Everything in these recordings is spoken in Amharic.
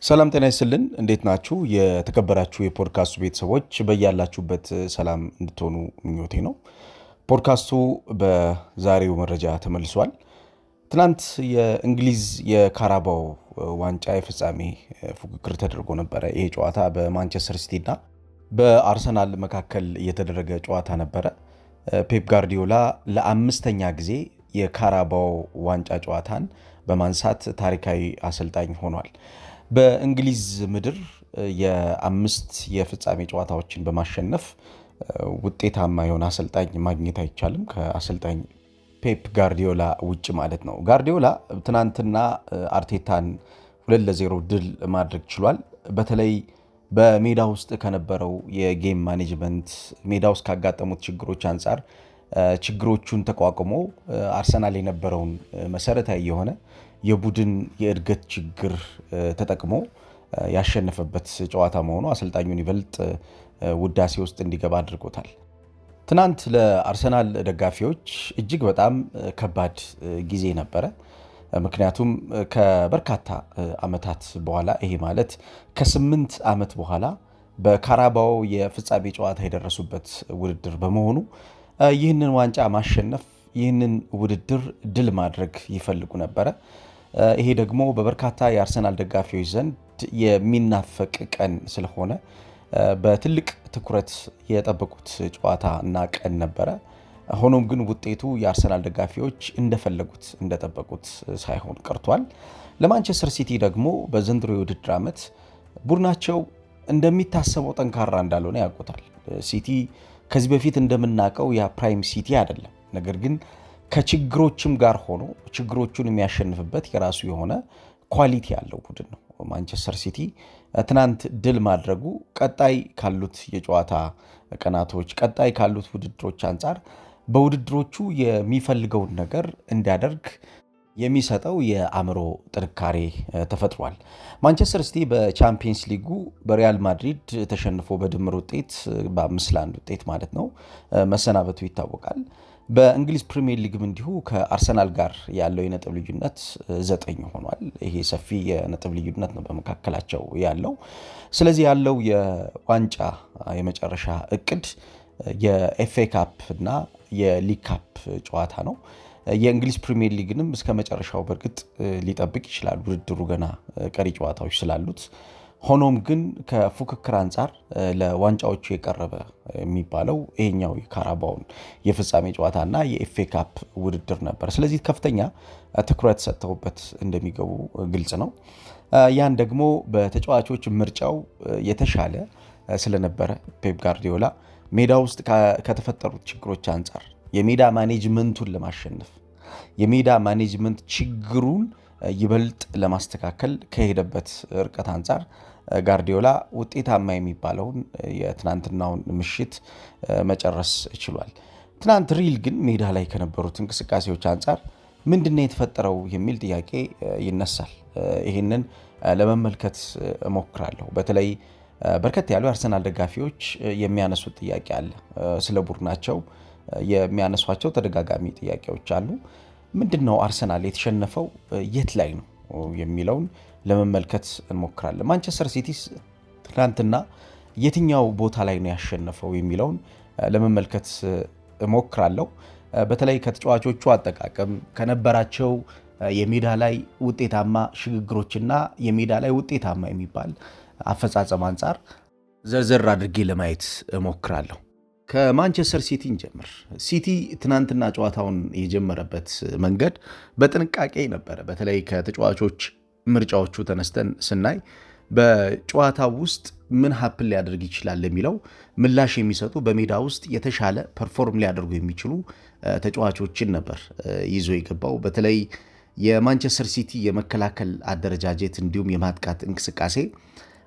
ሰላም ጤና ይስጥልን እንዴት ናችሁ? የተከበራችሁ የፖድካስቱ ቤተሰቦች በያላችሁበት ሰላም እንድትሆኑ ምኞቴ ነው። ፖድካስቱ በዛሬው መረጃ ተመልሷል። ትናንት የእንግሊዝ የካራባው ዋንጫ የፍጻሜ ፉክክር ተደርጎ ነበረ። ይሄ ጨዋታ በማንቸስተር ሲቲ እና በአርሰናል መካከል የተደረገ ጨዋታ ነበረ። ፔፕ ጋርዲዮላ ለአምስተኛ ጊዜ የካራባው ዋንጫ ጨዋታን በማንሳት ታሪካዊ አሰልጣኝ ሆኗል። በእንግሊዝ ምድር የአምስት የፍጻሜ ጨዋታዎችን በማሸነፍ ውጤታማ የሆነ አሰልጣኝ ማግኘት አይቻልም ከአሰልጣኝ ፔፕ ጋርዲዮላ ውጭ ማለት ነው። ጋርዲዮላ ትናንትና አርቴታን 2-0 ድል ማድረግ ችሏል። በተለይ በሜዳ ውስጥ ከነበረው የጌም ማኔጅመንት ሜዳ ውስጥ ካጋጠሙት ችግሮች አንጻር ችግሮቹን ተቋቁሞ አርሰናል የነበረውን መሰረታዊ የሆነ የቡድን የእድገት ችግር ተጠቅሞ ያሸነፈበት ጨዋታ መሆኑ አሰልጣኙን ይበልጥ ውዳሴ ውስጥ እንዲገባ አድርጎታል። ትናንት ለአርሰናል ደጋፊዎች እጅግ በጣም ከባድ ጊዜ ነበረ። ምክንያቱም ከበርካታ ዓመታት በኋላ ይሄ ማለት ከ8 ዓመት በኋላ በካራባው የፍጻሜ ጨዋታ የደረሱበት ውድድር በመሆኑ ይህንን ዋንጫ ማሸነፍ ይህንን ውድድር ድል ማድረግ ይፈልጉ ነበረ። ይሄ ደግሞ በበርካታ የአርሰናል ደጋፊዎች ዘንድ የሚናፈቅ ቀን ስለሆነ በትልቅ ትኩረት የጠበቁት ጨዋታ እና ቀን ነበረ። ሆኖም ግን ውጤቱ የአርሰናል ደጋፊዎች እንደፈለጉት እንደጠበቁት ሳይሆን ቀርቷል። ለማንቸስተር ሲቲ ደግሞ በዘንድሮ የውድድር ዓመት ቡድናቸው እንደሚታሰበው ጠንካራ እንዳልሆነ ያውቁታል። ሲቲ ከዚህ በፊት እንደምናውቀው የፕራይም ሲቲ አይደለም። ነገር ግን ከችግሮችም ጋር ሆኖ ችግሮቹን የሚያሸንፍበት የራሱ የሆነ ኳሊቲ ያለው ቡድን ነው። ማንቸስተር ሲቲ ትናንት ድል ማድረጉ ቀጣይ ካሉት የጨዋታ ቀናቶች ቀጣይ ካሉት ውድድሮች አንጻር በውድድሮቹ የሚፈልገውን ነገር እንዲያደርግ የሚሰጠው የአእምሮ ጥንካሬ ተፈጥሯል። ማንቸስተር ሲቲ በቻምፒየንስ ሊጉ በሪያል ማድሪድ ተሸንፎ በድምር ውጤት በ5-1 ውጤት ማለት ነው መሰናበቱ ይታወቃል። በእንግሊዝ ፕሪሚየር ሊግም እንዲሁ ከአርሰናል ጋር ያለው የነጥብ ልዩነት 9 ሆኗል። ይሄ ሰፊ የነጥብ ልዩነት ነው በመካከላቸው ያለው። ስለዚህ ያለው የዋንጫ የመጨረሻ እቅድ የኤፍኤ ካፕ እና የሊግ ካፕ ጨዋታ ነው። የእንግሊዝ ፕሪሚየር ሊግንም እስከ መጨረሻው በእርግጥ ሊጠብቅ ይችላል፣ ውድድሩ ገና ቀሪ ጨዋታዎች ስላሉት። ሆኖም ግን ከፉክክር አንጻር ለዋንጫዎቹ የቀረበ የሚባለው ይሄኛው የካራባውን የፍጻሜ ጨዋታና የኤፍኤ ካፕ ውድድር ነበር። ስለዚህ ከፍተኛ ትኩረት ሰጥተውበት እንደሚገቡ ግልጽ ነው። ያን ደግሞ በተጫዋቾች ምርጫው የተሻለ ስለነበረ ፔፕ ጋርዲዮላ ሜዳ ውስጥ ከተፈጠሩት ችግሮች አንጻር የሜዳ ማኔጅመንቱን ለማሸነፍ የሜዳ ማኔጅመንት ችግሩን ይበልጥ ለማስተካከል ከሄደበት ርቀት አንጻር ጋርዲዮላ ውጤታማ የሚባለውን የትናንትናውን ምሽት መጨረስ ችሏል። ትናንት ሪል ግን ሜዳ ላይ ከነበሩት እንቅስቃሴዎች አንጻር ምንድነው የተፈጠረው የሚል ጥያቄ ይነሳል። ይህንን ለመመልከት እሞክራለሁ። በተለይ በርከት ያሉ የአርሰናል ደጋፊዎች የሚያነሱት ጥያቄ አለ። ስለ ቡድናቸው የሚያነሷቸው ተደጋጋሚ ጥያቄዎች አሉ። ምንድነው አርሰናል የተሸነፈው የት ላይ ነው የሚለውን ለመመልከት እንሞክራለን። ማንቸስተር ሲቲስ ትናንትና የትኛው ቦታ ላይ ነው ያሸነፈው የሚለውን ለመመልከት እሞክራለሁ። በተለይ ከተጫዋቾቹ አጠቃቀም ከነበራቸው የሜዳ ላይ ውጤታማ ሽግግሮችና የሜዳ ላይ ውጤታማ የሚባል አፈጻጸም አንጻር ዘርዘር አድርጌ ለማየት እሞክራለሁ። ከማንቸስተር ሲቲ እንጀምር። ሲቲ ትናንትና ጨዋታውን የጀመረበት መንገድ በጥንቃቄ ነበረ። በተለይ ከተጫዋቾች ምርጫዎቹ ተነስተን ስናይ በጨዋታው ውስጥ ምን ሀፕን ሊያደርግ ይችላል የሚለው ምላሽ የሚሰጡ በሜዳ ውስጥ የተሻለ ፐርፎርም ሊያደርጉ የሚችሉ ተጫዋቾችን ነበር ይዞ የገባው። በተለይ የማንቸስተር ሲቲ የመከላከል አደረጃጀት እንዲሁም የማጥቃት እንቅስቃሴ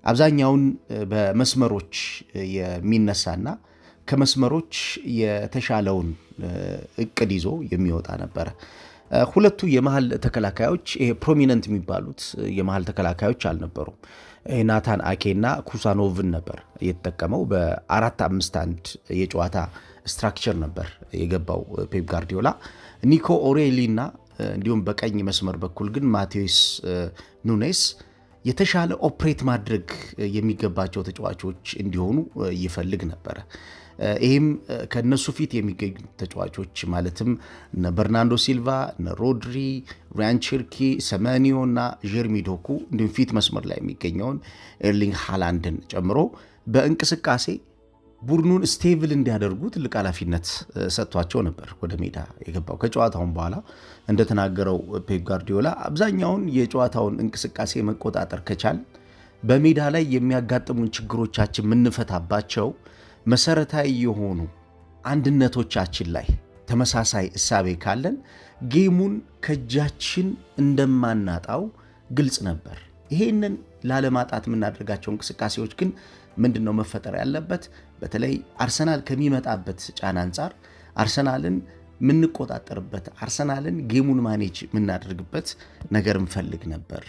አብዛኛውን በመስመሮች የሚነሳና ከመስመሮች የተሻለውን እቅድ ይዞ የሚወጣ ነበረ። ሁለቱ የመሃል ተከላካዮች ፕሮሚነንት የሚባሉት የመሃል ተከላካዮች አልነበሩም። ናታን አኬና ኩሳኖቭን ነበር የተጠቀመው። በ4-5-1 የጨዋታ ስትራክቸር ነበር የገባው ፔፕ ጋርዲዮላ። ኒኮ ኦሬሊ እና እንዲሁም በቀኝ መስመር በኩል ግን ማቴዎስ ኑኔስ የተሻለ ኦፕሬት ማድረግ የሚገባቸው ተጫዋቾች እንዲሆኑ ይፈልግ ነበር። ይህም ከነሱ ፊት የሚገኙ ተጫዋቾች ማለትም እነ በርናንዶ ሲልቫ፣ እነ ሮድሪ፣ ራያን ቸርኪ፣ ሰሜኒዮ እና ጀርሚ ዶኩ እንዲሁም ፊት መስመር ላይ የሚገኘውን ኤርሊንግ ሃላንድን ጨምሮ በእንቅስቃሴ ቡድኑን ስቴብል እንዲያደርጉ ትልቅ ኃላፊነት ሰጥቷቸው ነበር ወደ ሜዳ የገባው። ከጨዋታውን በኋላ እንደተናገረው ፔፕ ጋርዲዮላ አብዛኛውን የጨዋታውን እንቅስቃሴ መቆጣጠር ከቻል በሜዳ ላይ የሚያጋጥሙን ችግሮቻችን የምንፈታባቸው መሰረታዊ የሆኑ አንድነቶቻችን ላይ ተመሳሳይ እሳቤ ካለን ጌሙን ከእጃችን እንደማናጣው ግልጽ ነበር። ይሄንን ላለማጣት የምናደርጋቸው እንቅስቃሴዎች ግን ምንድነው መፈጠር ያለበት? በተለይ አርሰናል ከሚመጣበት ጫና አንጻር አርሰናልን ምንቆጣጠርበት፣ አርሰናልን ጌሙን ማኔጅ ምናደርግበት ነገር እንፈልግ ነበር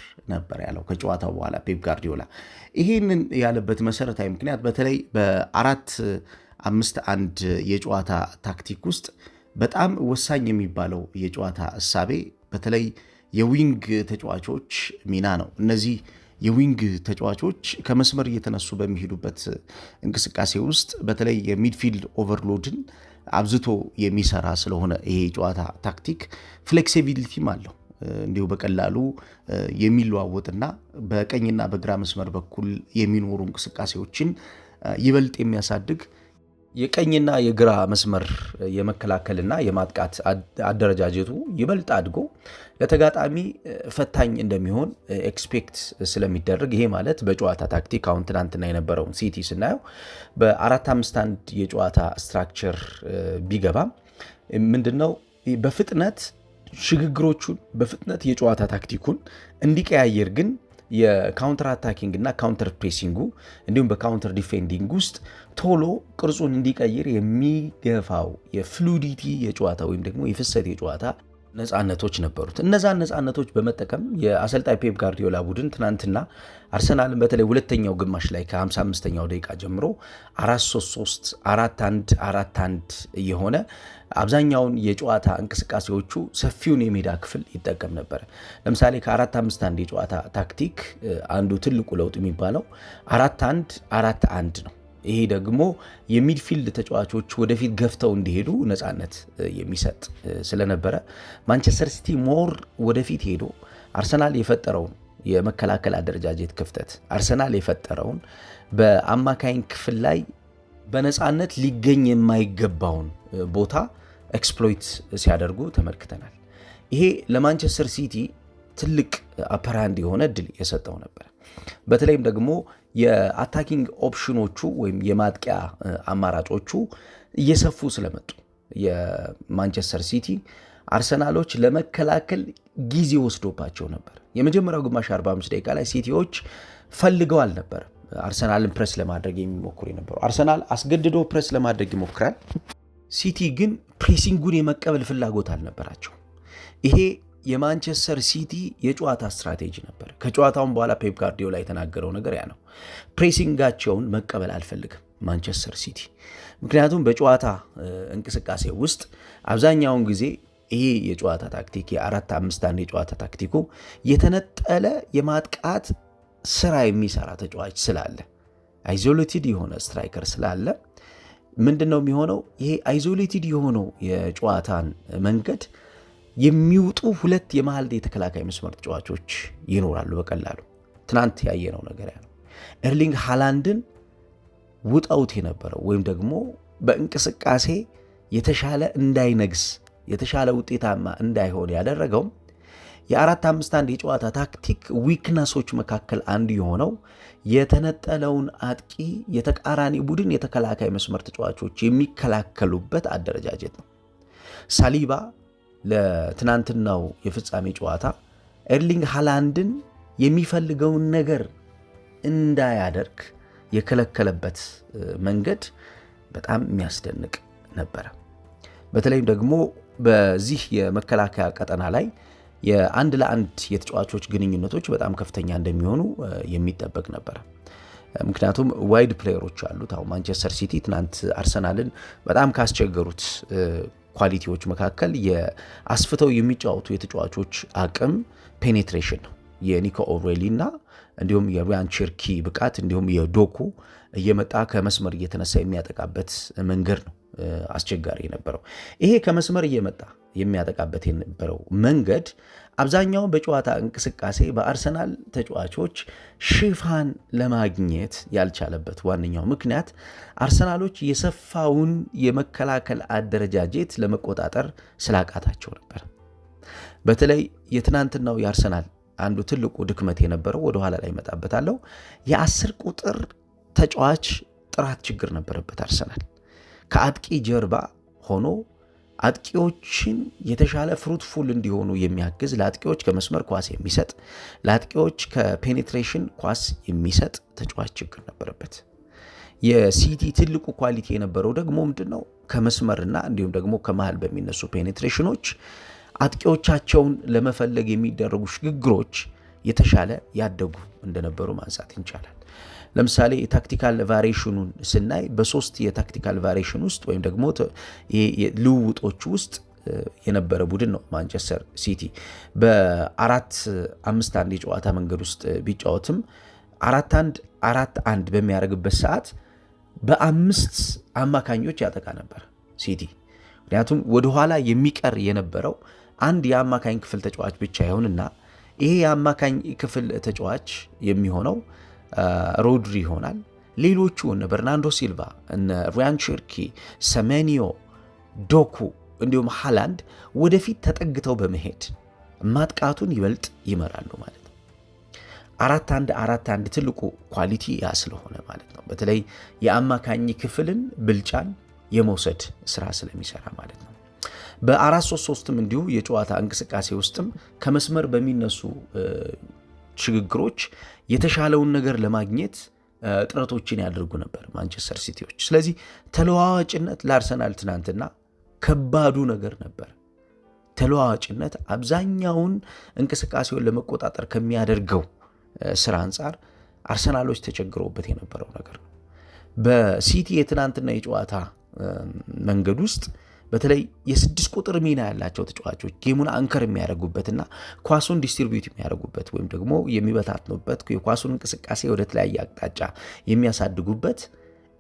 ያለው ከጨዋታው በኋላ ፔፕ ጋርዲዮላ። ይሄንን ያለበት መሰረታዊ ምክንያት በተለይ በ4-5-1 የጨዋታ ታክቲክ ውስጥ በጣም ወሳኝ የሚባለው የጨዋታ እሳቤ በተለይ የዊንግ ተጫዋቾች ሚና ነው። እነዚህ የዊንግ ተጫዋቾች ከመስመር እየተነሱ በሚሄዱበት እንቅስቃሴ ውስጥ በተለይ የሚድፊልድ ኦቨርሎድን አብዝቶ የሚሰራ ስለሆነ ይሄ ጨዋታ ታክቲክ ፍሌክሲቢሊቲም አለው። እንዲሁ በቀላሉ የሚለዋወጥና በቀኝና በግራ መስመር በኩል የሚኖሩ እንቅስቃሴዎችን ይበልጥ የሚያሳድግ የቀኝና የግራ መስመር የመከላከልና የማጥቃት አደረጃጀቱ ይበልጥ አድጎ ለተጋጣሚ ፈታኝ እንደሚሆን ኤክስፔክት ስለሚደረግ ይሄ ማለት በጨዋታ ታክቲክ አሁን ትናንትና የነበረውን ሲቲ ስናየው በ4-5-1 የጨዋታ ስትራክቸር ቢገባም ምንድነው በፍጥነት ሽግግሮቹን በፍጥነት የጨዋታ ታክቲኩን እንዲቀያየር ግን የካውንተር አታኪንግ እና ካውንተር ፕሬሲንጉ እንዲሁም በካውንተር ዲፌንዲንግ ውስጥ ቶሎ ቅርጹን እንዲቀይር የሚገፋው የፍሉዲቲ የጨዋታ ወይም ደግሞ የፍሰት የጨዋታ ነፃነቶች ነበሩት። እነዛን ነፃነቶች በመጠቀም የአሰልጣኝ ፔፕ ጋርዲዮላ ቡድን ትናንትና አርሰናልን በተለይ ሁለተኛው ግማሽ ላይ ከ55ኛው ደቂቃ ጀምሮ 4-3-3 4-1 የሆነ አብዛኛውን የጨዋታ እንቅስቃሴዎቹ ሰፊውን የሜዳ ክፍል ይጠቀም ነበር። ለምሳሌ ከ4-5-1 የጨዋታ ታክቲክ አንዱ ትልቁ ለውጥ የሚባለው 4-1 ነው። ይሄ ደግሞ የሚድፊልድ ተጫዋቾች ወደፊት ገፍተው እንዲሄዱ ነፃነት የሚሰጥ ስለነበረ ማንቸስተር ሲቲ ሞር ወደፊት ሄዶ አርሰናል የፈጠረውን የመከላከል አደረጃጀት ክፍተት፣ አርሰናል የፈጠረውን በአማካኝ ክፍል ላይ በነፃነት ሊገኝ የማይገባውን ቦታ ኤክስፕሎይት ሲያደርጉ ተመልክተናል። ይሄ ለማንቸስተር ሲቲ ትልቅ አፐራንድ የሆነ እድል የሰጠው ነበር። በተለይም ደግሞ የአታኪንግ ኦፕሽኖቹ ወይም የማጥቂያ አማራጮቹ እየሰፉ ስለመጡ የማንቸስተር ሲቲ አርሰናሎች ለመከላከል ጊዜ ወስዶባቸው ነበር። የመጀመሪያው ግማሽ 45 ደቂቃ ላይ ሲቲዎች ፈልገው አልነበር አርሰናልን ፕሬስ ለማድረግ የሚሞክሩ የነበረው። አርሰናል አስገድዶ ፕሬስ ለማድረግ ይሞክራል። ሲቲ ግን ፕሬሲንጉን የመቀበል ፍላጎት አልነበራቸው። ይሄ የማንቸስተር ሲቲ የጨዋታ ስትራቴጂ ነበር። ከጨዋታውን በኋላ ፔፕ ጋርዲዮላ የተናገረው ነገር ያ ነው። ፕሬሲንጋቸውን መቀበል አልፈልግም ማንቸስተር ሲቲ። ምክንያቱም በጨዋታ እንቅስቃሴ ውስጥ አብዛኛውን ጊዜ ይሄ የጨዋታ ታክቲክ የ4-5-1 የጨዋታ ታክቲኩ የተነጠለ የማጥቃት ስራ የሚሰራ ተጫዋች ስላለ፣ አይዞሌትድ የሆነ ስትራይከር ስላለ ምንድነው የሚሆነው? ይሄ አይዞሌትድ የሆነው የጨዋታን መንገድ የሚውጡ ሁለት የመሃል የተከላካይ መስመር ተጫዋቾች ይኖራሉ በቀላሉ። ትናንት ያየነው ነገር ያ ነው። ኤርሊንግ ሃላንድን ውጣውት የነበረው ወይም ደግሞ በእንቅስቃሴ የተሻለ እንዳይነግስ የተሻለ ውጤታማ እንዳይሆን ያደረገው የ4-5-1 የጨዋታ ታክቲክ ዊክነሶች መካከል አንዱ የሆነው የተነጠለውን አጥቂ የተቃራኒ ቡድን የተከላካይ መስመር ተጫዋቾች የሚከላከሉበት አደረጃጀት ነው። ሳሊባ ለትናንትናው የፍጻሜ ጨዋታ ኤርሊንግ ሃላንድን የሚፈልገውን ነገር እንዳያደርግ የከለከለበት መንገድ በጣም የሚያስደንቅ ነበረ። በተለይም ደግሞ በዚህ የመከላከያ ቀጠና ላይ የአንድ ለአንድ የተጫዋቾች ግንኙነቶች በጣም ከፍተኛ እንደሚሆኑ የሚጠበቅ ነበረ። ምክንያቱም ዋይድ ፕሌየሮች አሉት። አሁን ማንቸስተር ሲቲ ትናንት አርሰናልን በጣም ካስቸገሩት ኳሊቲዎች መካከል የአስፍተው የሚጫወቱ የተጫዋቾች አቅም ፔኔትሬሽን ነው። የኒኮ ኦሬሊና እንዲሁም የሪያን ቸርኪ ብቃት እንዲሁም የዶኩ እየመጣ ከመስመር እየተነሳ የሚያጠቃበት መንገድ ነው አስቸጋሪ የነበረው። ይሄ ከመስመር እየመጣ የሚያጠቃበት የነበረው መንገድ አብዛኛውን በጨዋታ እንቅስቃሴ በአርሰናል ተጫዋቾች ሽፋን ለማግኘት ያልቻለበት ዋነኛው ምክንያት አርሰናሎች የሰፋውን የመከላከል አደረጃጀት ለመቆጣጠር ስላቃታቸው ነበር። በተለይ የትናንትናው የአርሰናል አንዱ ትልቁ ድክመት የነበረው ወደ ኋላ ላይ እመጣበታለሁ፣ የ10 ቁጥር ተጫዋች ጥራት ችግር ነበረበት። አርሰናል ከአጥቂ ጀርባ ሆኖ አጥቂዎችን የተሻለ ፍሩትፉል እንዲሆኑ የሚያግዝ፣ ለአጥቂዎች ከመስመር ኳስ የሚሰጥ፣ ለአጥቂዎች ከፔኔትሬሽን ኳስ የሚሰጥ ተጫዋች ችግር ነበረበት። የሲቲ ትልቁ ኳሊቲ የነበረው ደግሞ ምንድነው? ከመስመርና እንዲሁም ደግሞ ከመሃል በሚነሱ ፔኔትሬሽኖች አጥቂዎቻቸውን ለመፈለግ የሚደረጉ ሽግግሮች የተሻለ ያደጉ እንደነበሩ ማንሳት እንችላለን። ለምሳሌ የታክቲካል ቫሪዬሽኑን ስናይ በሶስት የታክቲካል ቫሪዬሽን ውስጥ ወይም ደግሞ ልውውጦች ውስጥ የነበረ ቡድን ነው ማንቸስተር ሲቲ። በ4-5-1 የጨዋታ መንገድ ውስጥ ቢጫወትም 4-1-4-1 በሚያደርግበት ሰዓት በ5 አማካኞች ያጠቃ ነበር ሲቲ። ምክንያቱም ወደኋላ የሚቀር የነበረው አንድ የአማካኝ ክፍል ተጫዋች ብቻ ይሆንና ይሄ የአማካኝ ክፍል ተጫዋች የሚሆነው ሮድሪ ይሆናል። ሌሎቹ እነ በርናንዶ ሲልቫ፣ እነ ሪያን ቸርኪ፣ ሰሜኒዮ፣ ዶኩ እንዲሁም ሃላንድ ወደፊት ተጠግተው በመሄድ ማጥቃቱን ይበልጥ ይመራሉ ማለት ነው። 4-1-4-1 ትልቁ ኳሊቲ ያ ስለሆነ ማለት ነው። በተለይ የአማካኝ ክፍልን ብልጫን የመውሰድ ስራ ስለሚሰራ ማለት ነው። በ4-3-3ም እንዲሁ የጨዋታ እንቅስቃሴ ውስጥም ከመስመር በሚነሱ ሽግግሮች የተሻለውን ነገር ለማግኘት ጥረቶችን ያደርጉ ነበር ማንቸስተር ሲቲዎች። ስለዚህ ተለዋዋጭነት ለአርሰናል ትናንትና ከባዱ ነገር ነበር። ተለዋዋጭነት አብዛኛውን እንቅስቃሴውን ለመቆጣጠር ከሚያደርገው ስራ አንጻር አርሰናሎች ተቸግረውበት የነበረው ነገር ነው። በሲቲ የትናንትና የጨዋታ መንገድ ውስጥ በተለይ የ6 ቁጥር ሚና ያላቸው ተጫዋቾች ጌሙን አንከር የሚያደርጉበትና ኳሱን ዲስትሪቢዩት የሚያደርጉበት ወይም ደግሞ የሚበታትኑበት የኳሱን እንቅስቃሴ ወደ ተለያየ አቅጣጫ የሚያሳድጉበት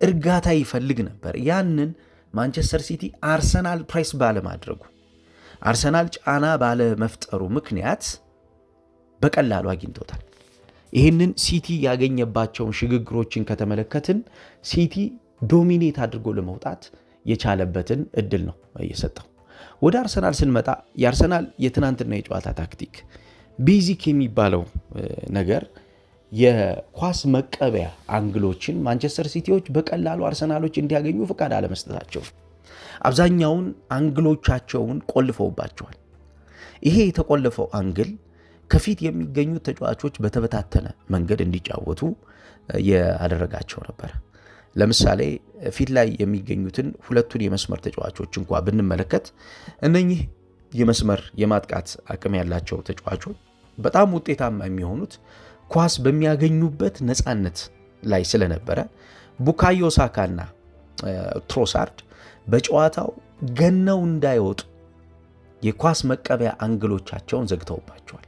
እርጋታ ይፈልግ ነበር። ያንን ማንቸስተር ሲቲ አርሰናል ፕሬስ ባለማድረጉ፣ አርሰናል ጫና ባለመፍጠሩ ምክንያት በቀላሉ አግኝቶታል። ይህንን ሲቲ ያገኘባቸውን ሽግግሮችን ከተመለከትን ሲቲ ዶሚኔት አድርጎ ለመውጣት የቻለበትን እድል ነው እየሰጠው። ወደ አርሰናል ስንመጣ የአርሰናል የትናንትና የጨዋታ ታክቲክ ቤዚክ የሚባለው ነገር የኳስ መቀበያ አንግሎችን ማንቸስተር ሲቲዎች በቀላሉ አርሰናሎች እንዲያገኙ ፍቃድ አለመስጠታቸው፣ አብዛኛውን አንግሎቻቸውን ቆልፈውባቸዋል። ይሄ የተቆለፈው አንግል ከፊት የሚገኙት ተጫዋቾች በተበታተነ መንገድ እንዲጫወቱ ያደረጋቸው ነበር። ለምሳሌ ፊት ላይ የሚገኙትን ሁለቱን የመስመር ተጫዋቾች እንኳ ብንመለከት እነኚህ የመስመር የማጥቃት አቅም ያላቸው ተጫዋቾች በጣም ውጤታማ የሚሆኑት ኳስ በሚያገኙበት ነፃነት ላይ ስለነበረ ቡካዮ ሳካና ትሮሳርድ በጨዋታው ገነው እንዳይወጡ የኳስ መቀበያ አንግሎቻቸውን ዘግተውባቸዋል።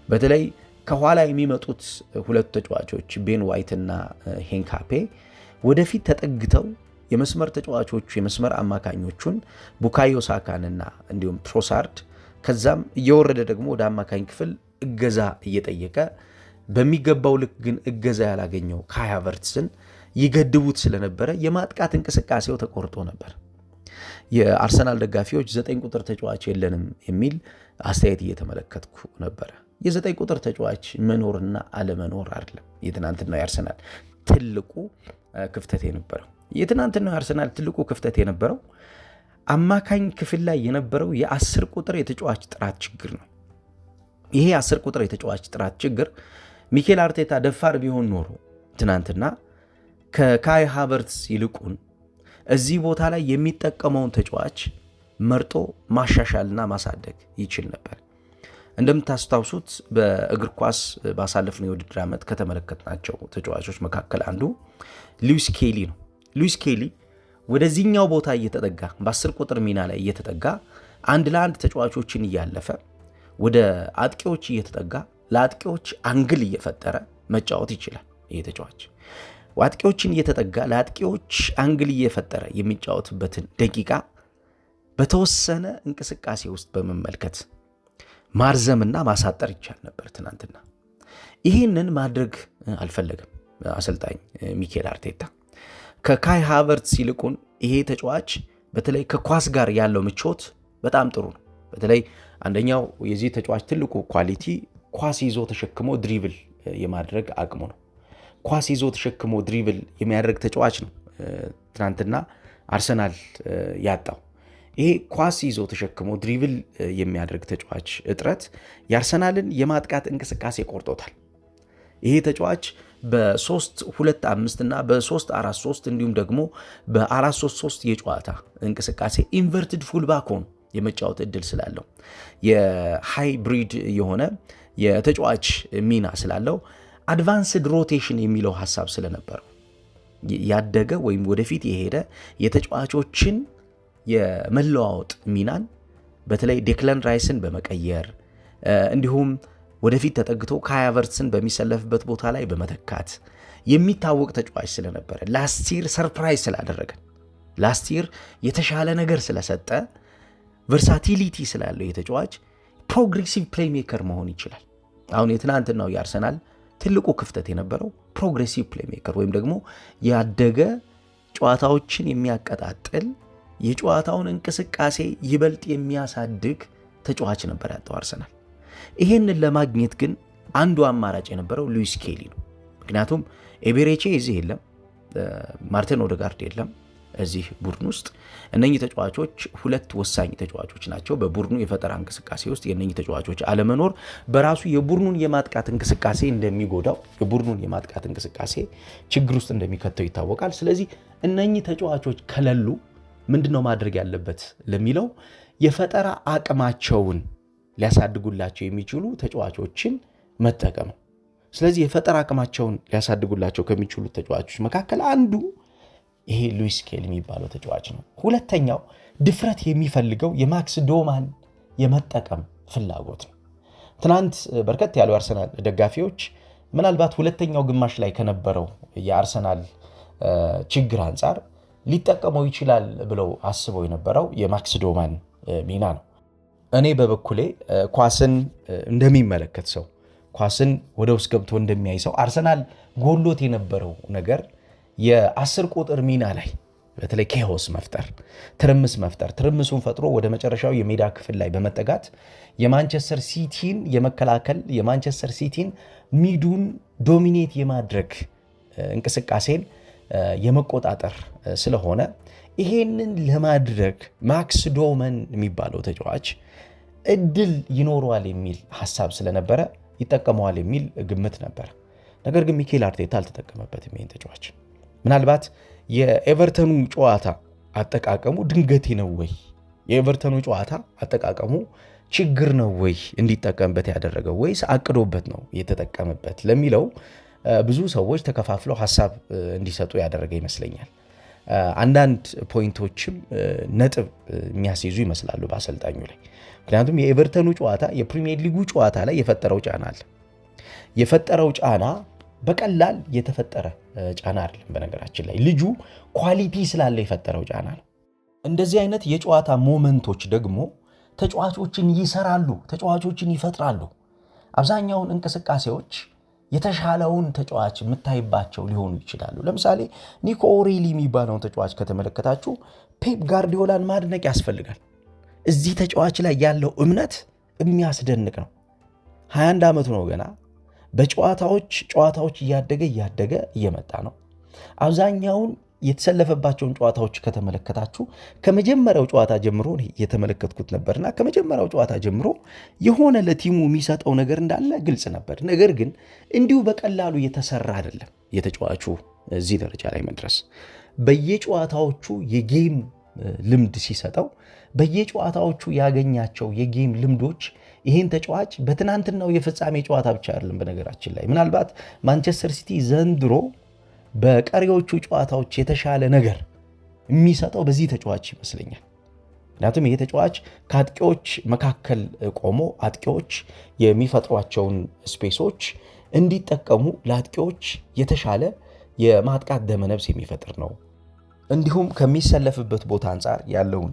በተለይ ከኋላ የሚመጡት ሁለቱ ተጫዋቾች ቤን ዋይትና ሄንካፔ ወደፊት ተጠግተው የመስመር ተጫዋቾቹ የመስመር አማካኞቹን ቡካዮ ሳካንና እንዲሁም ትሮሳርድ ከዛም እየወረደ ደግሞ ወደ አማካኝ ክፍል እገዛ እየጠየቀ በሚገባው ልክ ግን እገዛ ያላገኘው ካይ ሃቨርትዝን ይገድቡት ስለነበረ የማጥቃት እንቅስቃሴው ተቆርጦ ነበር። የአርሰናል ደጋፊዎች 9 ቁጥር ተጫዋች የለንም የሚል አስተያየት እየተመለከትኩ ነበረ። የ9 ቁጥር ተጫዋች መኖርና አለመኖር አይደለም የትናንትናው የአርሰናል ትልቁ ክፍተት የነበረው። የትናንትናው የአርሰናል ትልቁ ክፍተት የነበረው አማካኝ ክፍል ላይ የነበረው የ10 ቁጥር የተጫዋች ጥራት ችግር ነው። ይሄ 10 ቁጥር የተጫዋች ጥራት ችግር ሚኬል አርቴታ ደፋር ቢሆን ኖሮ ትናንትና ከካይ ሃቨርትዝ ይልቁን እዚህ ቦታ ላይ የሚጠቀመውን ተጫዋች መርጦ ማሻሻልና ማሳደግ ይችል ነበር። እንደምታስታውሱት በእግር ኳስ ባሳለፍነው የውድድር ዓመት ከተመለከትናቸው ተጫዋቾች መካከል አንዱ ሉዊስ ኬሊ ነው። ሉዊስ ኬሊ ወደዚህኛው ቦታ እየተጠጋ በ10 ቁጥር ሚና ላይ እየተጠጋ አንድ ለአንድ ተጫዋቾችን እያለፈ ወደ አጥቂዎች እየተጠጋ ለአጥቂዎች አንግል እየፈጠረ መጫወት ይችላል። ይሄ ተጫዋች አጥቂዎችን እየተጠጋ ለአጥቂዎች አንግል እየፈጠረ የሚጫወትበትን ደቂቃ በተወሰነ እንቅስቃሴ ውስጥ በመመልከት ማርዘምና ማሳጠር ይቻል ነበር ትናንትና። ይህንን ማድረግ አልፈለገም አሰልጣኝ ሚኬል አርቴታ። ከካይ ሃቨርትስ ይልቁን ይሄ ተጫዋች በተለይ ከኳስ ጋር ያለው ምቾት በጣም ጥሩ ነው። በተለይ አንደኛው የዚህ ተጫዋች ትልቁ ኳሊቲ ኳስ ይዞ ተሸክሞ ድሪብል የማድረግ አቅሙ ነው። ኳስ ይዞ ተሸክሞ ድሪብል የሚያደርግ ተጫዋች ነው ትናንትና አርሰናል ያጣው። ይሄ ኳስ ይዞ ተሸክሞ ድሪብል የሚያደርግ ተጫዋች እጥረት የአርሰናልን የማጥቃት እንቅስቃሴ ቆርጦታል። ይሄ ተጫዋች በ3-2-5 እና በ3-4-3 እንዲሁም ደግሞ በ4-3-3 የጨዋታ እንቅስቃሴ ኢንቨርትድ ፉልባክ ሆኖ የመጫወት እድል ስላለው የሃይብሪድ የሆነ የተጫዋች ሚና ስላለው አድቫንስድ ሮቴሽን የሚለው ሐሳብ ስለነበረው ያደገ ወይም ወደፊት የሄደ የተጫዋቾችን የመለዋወጥ ሚናን በተለይ ዴክላን ራይስን በመቀየር እንዲሁም ወደፊት ተጠግቶ ካይ ሃቨርትስን በሚሰለፍበት ቦታ ላይ በመተካት የሚታወቅ ተጫዋች ስለነበረ ላስቲር ሰርፕራይዝ ስላደረገን ላስቲር የተሻለ ነገር ስለሰጠ ቨርሳቲሊቲ ስላለው የተጫዋች ፕሮግሬሲቭ ፕሌይሜከር መሆን ይችላል። አሁን የትናንትናው የአርሰናል ትልቁ ክፍተት የነበረው ፕሮግሬሲቭ ፕሌይሜከር ወይም ደግሞ ያደገ ጨዋታዎችን የሚያቀጣጥል የጨዋታውን እንቅስቃሴ ይበልጥ የሚያሳድግ ተጫዋች ነበር ያጣው አርሰናል። ይሄንን ለማግኘት ግን አንዱ አማራጭ የነበረው ሉዊስ ስኬሊ ነው። ምክንያቱም ኤቤሬቺ እዚህ የለም፣ ማርቲን ኦዴጋርድ የለም እዚህ ቡድን ውስጥ። እነኚህ ተጫዋቾች ሁለት ወሳኝ ተጫዋቾች ናቸው። በቡድኑ የፈጠራ እንቅስቃሴ ውስጥ የእነኚህ ተጫዋቾች አለመኖር በራሱ የቡድኑን የማጥቃት እንቅስቃሴ እንደሚጎዳው፣ የቡድኑን የማጥቃት እንቅስቃሴ ችግር ውስጥ እንደሚከተው ይታወቃል። ስለዚህ እነኚህ ተጫዋቾች ከሌሉ ምንድነው ማድረግ ያለበት ለሚለው የፈጠራ አቅማቸውን ሊያሳድጉላቸው የሚችሉ ተጫዋቾችን መጠቀም። ስለዚህ የፈጠራ አቅማቸውን ሊያሳድጉላቸው ከሚችሉ ተጫዋቾች መካከል አንዱ ይሄ ሉዊስ ስኬሊ የሚባለው ተጫዋች ነው። ሁለተኛው ድፍረት የሚፈልገው የማክስ ዶማን የመጠቀም ፍላጎት ነው። ትናንት በርከት ያሉ አርሰናል ደጋፊዎች ምናልባት ሁለተኛው ግማሽ ላይ ከነበረው የአርሰናል ችግር አንጻር ሊጠቀመው ይችላል ብለው አስበው የነበረው የማክስ ዶማን ሚና ነው። እኔ በበኩሌ ኳስን እንደሚመለከት ሰው፣ ኳስን ወደ ውስጥ ገብቶ እንደሚያይ ሰው አርሰናል ጎሎት የነበረው ነገር የ10 ቁጥር ሚና ላይ በተለይ ኬሆስ መፍጠር፣ ትርምስ መፍጠር፣ ትርምሱን ፈጥሮ ወደ መጨረሻው የሜዳ ክፍል ላይ በመጠጋት የማንቸስተር ሲቲን የመከላከል የማንቸስተር ሲቲን ሚዱን ዶሚኔት የማድረግ እንቅስቃሴን የመቆጣጠር ስለሆነ ይሄንን ለማድረግ ማክስ ዶመን የሚባለው ተጫዋች እድል ይኖረዋል የሚል ሐሳብ ስለነበረ ይጠቀመዋል የሚል ግምት ነበር። ነገር ግን ሚኬል አርቴታ አልተጠቀመበትም ይሄን ተጫዋች። ምናልባት የኤቨርተኑ ጨዋታ አጠቃቀሙ ድንገቴ ነው ወይ፣ የኤቨርተኑ ጨዋታ አጠቃቀሙ ችግር ነው ወይ እንዲጠቀምበት ያደረገው፣ ወይስ አቅዶበት ነው የተጠቀመበት ለሚለው ብዙ ሰዎች ተከፋፍለው ሐሳብ እንዲሰጡ ያደረገ ይመስለኛል። አንዳንድ ፖይንቶችም ነጥብ የሚያስይዙ ይመስላሉ በአሰልጣኙ ላይ። ምክንያቱም የኤቨርተኑ ጨዋታ የፕሪሚየር ሊጉ ጨዋታ ላይ የፈጠረው ጫና አለ። የፈጠረው ጫና በቀላል የተፈጠረ ጫና አይደለም። በነገራችን ላይ ልጁ ኳሊቲ ስላለ የፈጠረው ጫና ነው። እንደዚህ አይነት የጨዋታ ሞመንቶች ደግሞ ተጫዋቾችን ይሰራሉ፣ ተጫዋቾችን ይፈጥራሉ። አብዛኛውን እንቅስቃሴዎች የተሻለውን ተጫዋች የምታይባቸው ሊሆኑ ይችላሉ። ለምሳሌ ኒኮ ኦሬሊ የሚባለውን ተጫዋች ከተመለከታችሁ ፔፕ ጋርዲዮላን ማድነቅ ያስፈልጋል። እዚህ ተጫዋች ላይ ያለው እምነት የሚያስደንቅ ነው። 21 ዓመቱ ነው ገና። በጨዋታዎች እያደገ እየመጣ ነው። አብዛኛውን የተሰለፈባቸውን ጨዋታዎች ከተመለከታችሁ ከመጀመሪያው ጨዋታ ጀምሮ የተመለከትኩት ነበርና ከመጀመሪያው ጨዋታ ጀምሮ የሆነ ለቲሙ የሚሰጠው ነገር እንዳለ ግልጽ ነበር። ነገር ግን እንዲሁ በቀላሉ የተሰራ አይደለም የተጫዋቹ እዚህ ደረጃ ላይ መድረስ። በየጨዋታዎቹ የጌም ልምድ ሲሰጠው በየጨዋታዎቹ ያገኛቸው የጌም ልምዶች ይህን ተጫዋች በትናንትናው የፍጻሜ ጨዋታ ብቻ አይደለም። በነገራችን ላይ ምናልባት ማንቸስተር ሲቲ ዘንድሮ በቀሪዎቹ ጨዋታዎች የተሻለ ነገር የሚሰጠው በዚህ ተጫዋች ይመስለኛል። ምክንያቱም ይሄ ተጫዋች ከአጥቂዎች መካከል ቆሞ አጥቂዎች የሚፈጥሯቸውን ስፔሶች እንዲጠቀሙ ለአጥቂዎች የተሻለ የማጥቃት ደመነፍስ የሚፈጥር ነው። እንዲሁም ከሚሰለፍበት ቦታ አንጻር ያለውን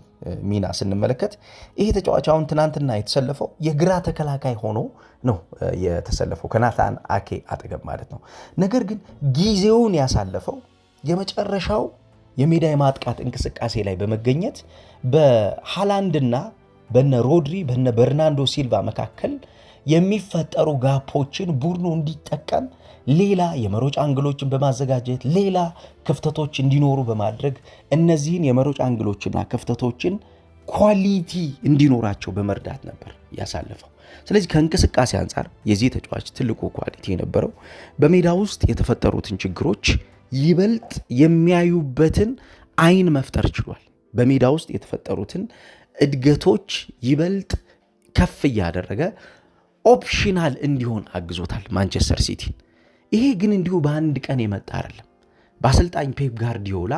ሚና ስንመለከት ይሄ ተጫዋች አሁን ትናንትና የተሰለፈው የግራ ተከላካይ ሆኖ ነው የተሰለፈው ከናታን አኬ አጠገብ ማለት ነው። ነገር ግን ጊዜውን ያሳለፈው የመጨረሻው የሜዳ የማጥቃት እንቅስቃሴ ላይ በመገኘት በሃላንድና በነ ሮድሪ በነ በርናንዶ ሲልቫ መካከል የሚፈጠሩ ጋፖችን ቡድኑ እንዲጠቀም ሌላ የመሮጫ አንግሎችን በማዘጋጀት ሌላ ክፍተቶች እንዲኖሩ በማድረግ እነዚህን የመሮጫ አንግሎችና ክፍተቶችን ኳሊቲ እንዲኖራቸው በመርዳት ነበር ያሳለፈው። ስለዚህ ከእንቅስቃሴ አንጻር የዚህ ተጫዋች ትልቁ ኳሊቲ የነበረው በሜዳ ውስጥ የተፈጠሩትን ችግሮች ይበልጥ የሚያዩበትን አይን መፍጠር ችሏል። በሜዳ ውስጥ የተፈጠሩትን እድገቶች ይበልጥ ከፍ እያደረገ ኦፕሽናል እንዲሆን አግዞታል ማንቸስተር ሲቲን። ይሄ ግን እንዲሁ በአንድ ቀን የመጣ አይደለም። በአሰልጣኝ ፔፕ ጋርዲዮላ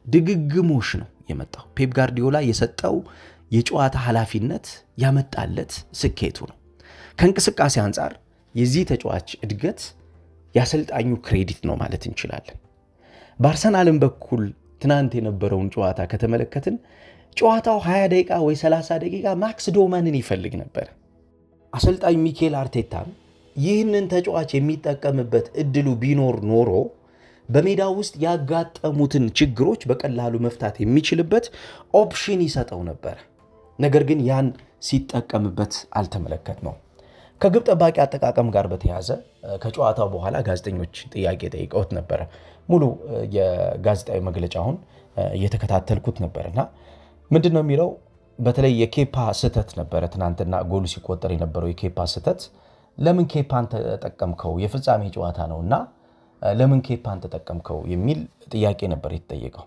ድግግሞሽ ነው የመጣው። ፔፕ ጋርዲዮላ የሰጠው የጨዋታ ኃላፊነት ያመጣለት ስኬቱ ነው። ከእንቅስቃሴ አንጻር የዚህ ተጫዋች እድገት የአሰልጣኙ ክሬዲት ነው ማለት እንችላለን። በአርሰናልም በኩል ትናንት የነበረውን ጨዋታ ከተመለከትን ጨዋታው 20 ደቂቃ ወይ 30 ደቂቃ ማክስ ዶመንን ይፈልግ ነበር። አሰልጣኝ ሚኬል አርቴታም ይህንን ተጫዋች የሚጠቀምበት እድሉ ቢኖር ኖሮ በሜዳ ውስጥ ያጋጠሙትን ችግሮች በቀላሉ መፍታት የሚችልበት ኦፕሽን ይሰጠው ነበር። ነገር ግን ያን ሲጠቀምበት አልተመለከት ነው። ከግብ ጠባቂ አጠቃቀም ጋር በተያያዘ ከጨዋታው በኋላ ጋዜጠኞች ጥያቄ ጠይቀውት ነበረ። ሙሉ የጋዜጣዊ መግለጫውን እየተከታተልኩት ነበርና ምንድነው የሚለው? በተለይ የኬፓ ስህተት ነበረ። ትናንትና ጎሉ ሲቆጠር የነበረው የኬፓ ስህተት ለምን ኬፓን ተጠቀምከው? የፍጻሜ ጨዋታ ነውና ለምን ኬፓን ተጠቀምከው የሚል ጥያቄ ነበር የተጠየቀው።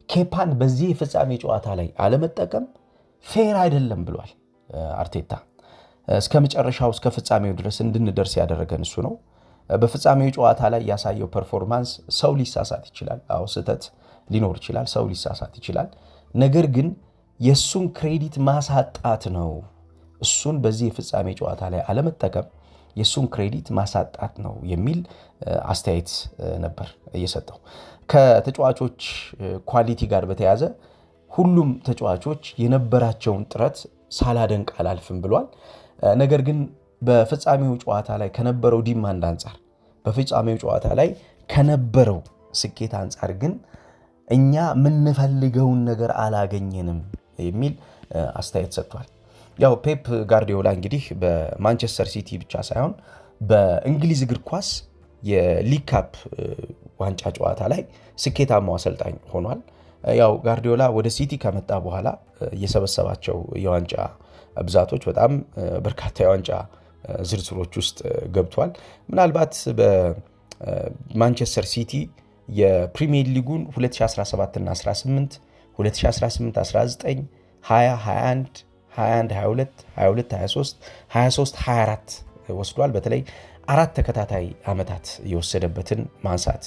ኬፓን በዚህ የፍጻሜ ጨዋታ ላይ አለመጠቀም ፌር አይደለም ብሏል አርቴታ። እስከ መጨረሻው እስከ ፍጻሜው ድረስ እንድንደርስ ያደረገን እሱ ነው። በፍጻሜው ጨዋታ ላይ ያሳየው ፐርፎርማንስ ሰው ሊሳሳት ይችላል። አዎ ስህተት ሊኖር ይችላል። ሰው ሊሳሳት ይችላል። ነገር ግን የሱን ክሬዲት ማሳጣት ነው። እሱን በዚህ የፍጻሜ ጨዋታ ላይ አለመጠቀም የሱን ክሬዲት ማሳጣት ነው የሚል አስተያየት ነበር እየሰጠው። ከተጫዋቾች ኳሊቲ ጋር በተያያዘ ሁሉም ተጫዋቾች የነበራቸውን ጥረት ሳላደንቅ አላልፍም ብሏል። ነገር ግን በፍጻሜው ጨዋታ ላይ ከነበረው ዲማንድ አንጻር በፍጻሜው ጨዋታ ላይ ከነበረው ስኬት አንጻር ግን እኛ የምንፈልገውን ነገር አላገኘንም የሚል አስተያየት ሰጥቷል። ያው ፔፕ ጋርዲዮላ እንግዲህ በማንቸስተር ሲቲ ብቻ ሳይሆን በእንግሊዝ እግር ኳስ የሊግ ካፕ ዋንጫ ጨዋታ ላይ ስኬታማው አሰልጣኝ ሆኗል። ያው ጋርዲዮላ ወደ ሲቲ ከመጣ በኋላ የሰበሰባቸው የዋንጫ ብዛቶች በጣም በርካታ የዋንጫ ዝርዝሮች ውስጥ ገብቷል። ምናልባት በማንቸስተር ሲቲ የፕሪሚየር ሊጉን 2017 እና 18 2018 19 20 21 21 22 22 23 23 24 ወስዷል። በተለይ 4 ተከታታይ ዓመታት የወሰደበትን ማንሳት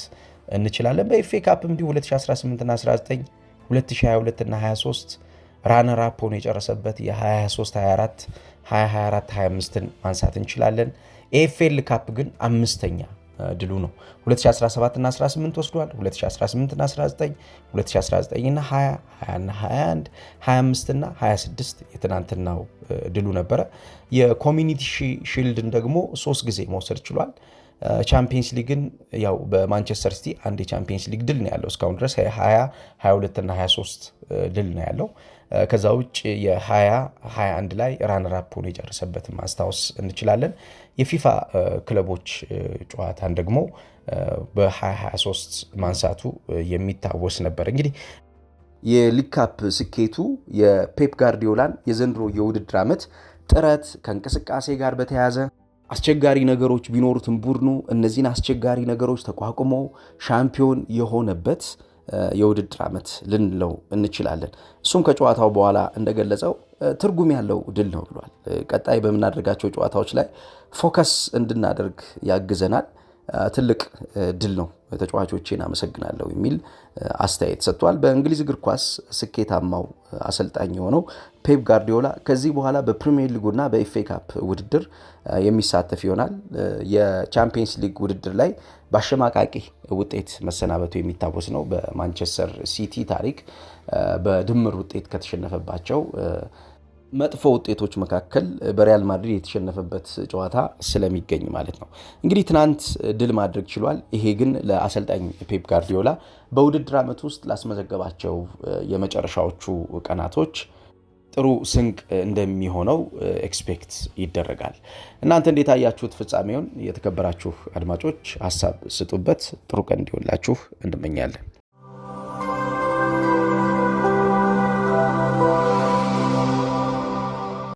እንችላለን። በኤፍኤ ካፕም እንዲሁ 2018 እና 19 2022 እና 23 ራነር አፕ ሆኖ የጨረሰበት የ23 24 24 25ን ማንሳት እንችላለን። ኤፍኤል ካፕ ግን 5ኛ ድሉ ነው። 2017 እና 18 ወስዷል። 2018 እና 19 2019 እና 20 20 እና 21 25 እና 26 የትናንትናው ድሉ ነበረ። የኮሚኒቲ ሺልድን ደግሞ 3 ጊዜ መውሰድ ችሏል። ቻምፒየንስ ሊግን ያው በማንቸስተር ሲቲ አንድ የቻምፒየንስ ሊግ ድል ነው ያለው እስካሁን ድረስ 20 22 እና 23 ድል ነው ያለው። ከዛ ውጭ የ20 21 ላይ ራነር አፕ ሆኖ የጨረሰበትን ማስታወስ እንችላለን። የፊፋ ክለቦች ጨዋታን ደግሞ በ2023 ማንሳቱ የሚታወስ ነበር። እንግዲህ የሊግ ካፕ ስኬቱ የፔፕ ጋርዲዮላን የዘንድሮ የውድድር ዓመት ጥረት ከእንቅስቃሴ ጋር በተያያዘ አስቸጋሪ ነገሮች ቢኖሩትም ቡድኑ እነዚህን አስቸጋሪ ነገሮች ተቋቁሞ ሻምፒዮን የሆነበት የውድድር ዓመት ልንለው እንችላለን። እሱም ከጨዋታው በኋላ እንደገለጸው ትርጉም ያለው ድል ነው ብሏል። ቀጣይ በምናደርጋቸው ጨዋታዎች ላይ ፎከስ እንድናደርግ ያግዘናል። ትልቅ ድል ነው፣ ተጫዋቾቼን አመሰግናለሁ የሚል አስተያየት ሰጥቷል። በእንግሊዝ እግር ኳስ ስኬታማው አሰልጣኝ የሆነው ፔፕ ጋርዲዮላ ከዚህ በኋላ በፕሪሚየር ሊጉና በኤፍኤ ካፕ ውድድር የሚሳተፍ ይሆናል። የቻምፒየንስ ሊግ ውድድር ላይ በአሸማቃቂ ውጤት መሰናበቱ የሚታወስ ነው። በማንቸስተር ሲቲ ታሪክ በድምር ውጤት ከተሸነፈባቸው መጥፎ ውጤቶች መካከል በሪያል ማድሪድ የተሸነፈበት ጨዋታ ስለሚገኝ ማለት ነው። እንግዲህ ትናንት ድል ማድረግ ችሏል። ይሄ ግን ለአሰልጣኝ ፔፕ ጋርዲዮላ በውድድር ዓመት ውስጥ ላስመዘገባቸው የመጨረሻዎቹ ቀናቶች ጥሩ ስንቅ እንደሚሆነው ኤክስፔክት ይደረጋል። እናንተ እንዴት አያችሁት ፍጻሜውን? የተከበራችሁ አድማጮች ሀሳብ ስጡበት። ጥሩ ቀን እንዲሆንላችሁ እንመኛለን።